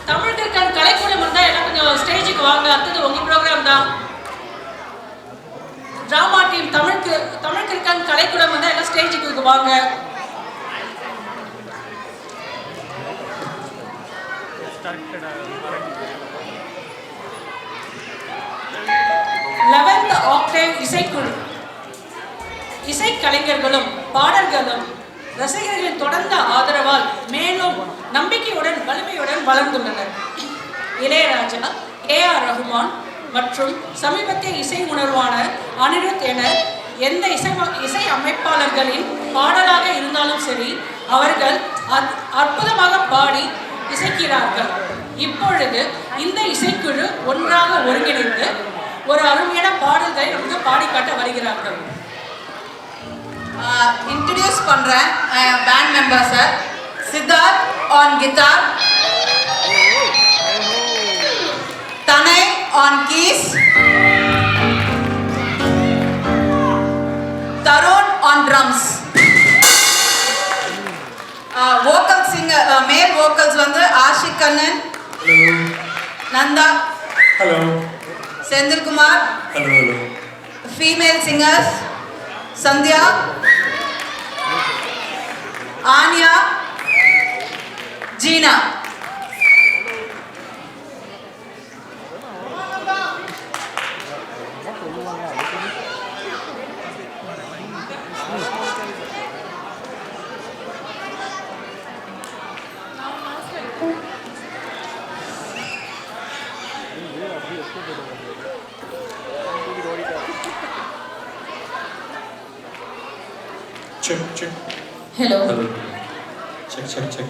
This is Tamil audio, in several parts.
தமிழ் கிற்கான் கலைக்கூடம் இருந்தால் எல்லாம் கொஞ்சம் ஸ்டேஜுக்கு வாங்க. அடுத்தது உங்கள் ப்ரோக்ராம் தான். டிராமா டீம் தமிழ் கிற்கான் கலைக்கூடம் இருந்தால் எல்லாம் ஸ்டேஜுக்கு வாங்க. லெவன்த் ஆக்டேவ் இசைக்குழு இசைக்கலைஞர்களும் பாடல்களும் ரசிகர்களின் தொடர்ந்த ஆதரவால் மேலும் நம்பிக்கையுடன் வலிமையுடன் வளர்ந்துள்ளனர். இளையராஜா, ஏ.ஆர். ரஹ்மான் மற்றும் சமீபத்திய இசை உணர்வான அனிருத் என எந்த இசை அமைப்பாளர்களின் பாடலாக இருந்தாலும் சரி, அவர்கள் அற்புதமாக பாடி இசைக்கிறார்கள். இப்பொழுது இந்த இசைக்குழு ஒன்றாக ஒருங்கிணைந்து ஒரு அருமையான பாடல்களை நமக்கு பாடிக்காட்ட வருகிறார்கள். இன்ட்ரடியூஸ் பண்றேன் band member sir. Siddharth on guitar, தனை on keys, Tharun on drums. Vocal singer male vocals வந்து Ashik Kannan, Nandha, hello, Senthilkumar. Hello hello. Female singers Sandhya, Anya, Jeena. Check, check. Hello. Hello. Check, check, check.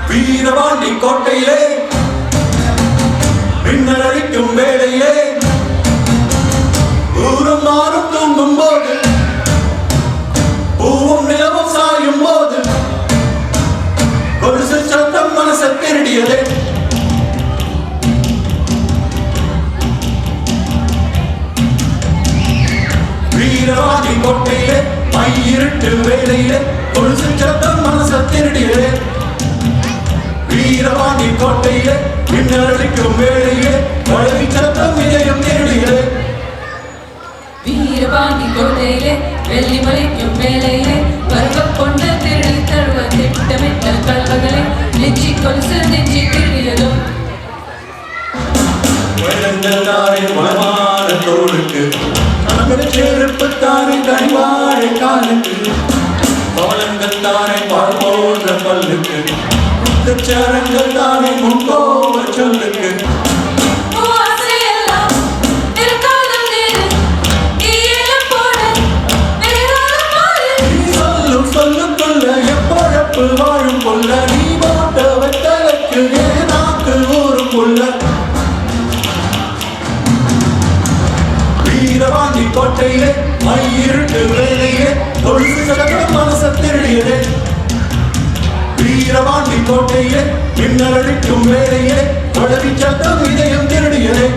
Veerapandi கோட்டையிலே மின்னல் அடிக்கும் வேளையிலே ஊரும் மாறும் தூங்கும் போது பூவும் நிலவும் சாயும் போது கொலுசு சத்தம் மனசை திருடியதே. வீரபாண்டி கோட்டையிலே மையிருட்டு வேளையிலே கொலுசு சத்தம் மனசை திருடியதே. வீரபாண்டி கோட்டையிலே மின்னடிக்கும் வேளையிலே வளவி சத்தம் இதயம் திருடியதே. வீரபாண்டி கோட்டையிலே வெள்ளி மலைக்கும் வேளையிலே பருவ கொண்ட திருடி தழுவ திட்டமிட்ட கல்வகளை நெஞ்சி கொலுசு நெஞ்சி திருடியதும். வெள்ளங்கள் தானே மனமான தோளுக்கு செருப்பு தானே கனிவாழை காலுக்கு பவளங்கள் தானே பால் போன்ற பல்லுக்கு சரங்கள் தானே முன்கோவ சொல்லுக்கு. சொல்லும் சொல்லுக்குள்ள எப்பழப்பு வாழும் கொள்ள நீ போட்ட வெட்டலுக்கு நாக்கு ஊரும் கொள்ள. வீரபாண்டி கோட்டையிலே மையிருட்டு வேலையிலே தொழுது சடங்கு மனசை திருடியதே. வீரபாண்டி கோட்டையிலே மின்னல் அடிக்கும் வேளையிலே வளவி சத்தம் இதயம் திருடியதே.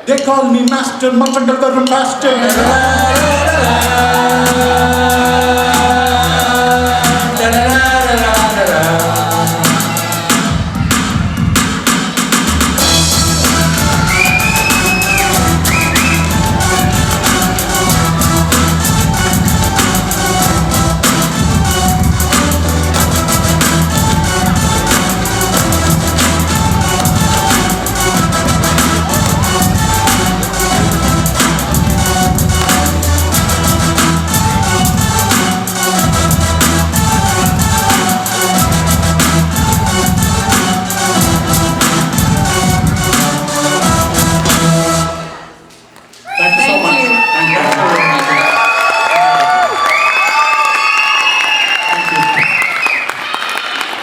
They call me master, மக்கண்டல் வரும் master.